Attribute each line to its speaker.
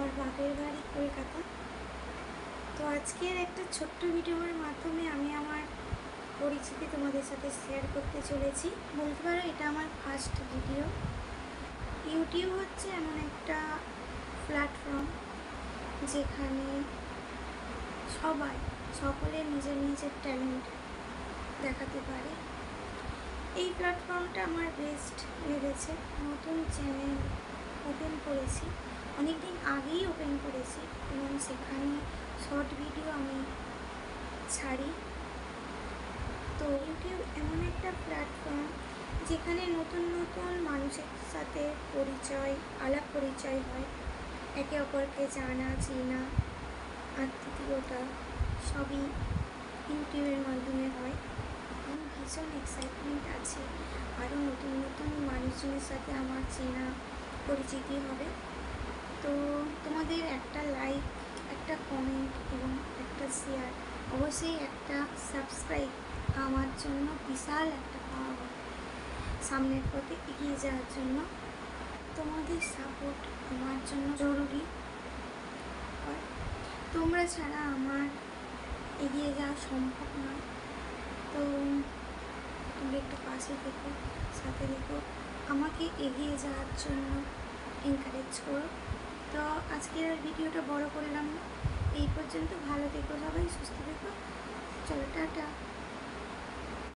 Speaker 1: আমার বাপের বাড়ি কলকাতা। তো আজকের একটা ছোট্ট ভিডিওর মাধ্যমে আমি আমার পরিচিতি তোমাদের সাথে শেয়ার করতে চলেছি। বলতে পারো এটা আমার ফার্স্ট ভিডিও। ইউটিউব হচ্ছে এমন একটা প্ল্যাটফর্ম যেখানে সকলে নিজের নিজের ট্যালেন্ট দেখাতে পারে। এই প্ল্যাটফর্মটা আমার বেস্ট লেগেছে। নতুন চ্যানেল ওপেন করেছি, অনেকদিন আগেই ওপেন করেছি এবং সেখানে শর্ট ভিডিও আমি ছাড়ি। তো ইউটিউব এমন একটা প্ল্যাটফর্ম যেখানে নতুন নতুন মানুষের সাথে আলাপ পরিচয় হয়, একে অপরকে জানা চেনা আত্মীয়তা সবই ইউটিউবের মাধ্যমে হয়। এবং ভীষণ এক্সাইটমেন্ট আছে, আরও নতুন নতুন মানুষজনের সাথে আমার চেনা পরিচিতি হবে। তো তোমাদের একটা লাইক, একটা কমেন্ট এবং একটা শেয়ার, অবশ্যই একটা সাবস্ক্রাইব আমার জন্য বিশাল একটা পাওয়া। সামনের পথে এগিয়ে যাওয়ার জন্য তোমাদের সাপোর্ট আমার জন্য জরুরি। তোমরা ছাড়া আমার এগিয়ে যাওয়া সম্ভব নয়। তো তোমরা একটু পাশে থেকো, সাথে থেকো, আমাকে এগিয়ে যাওয়ার জন্য এনকারেজ করো। তো আজকের আর ভিডিওটা বড় করলাম না, এই পর্যন্ত। ভালো থেকো সবাই, সুস্থ থেকো, চলো টাটা।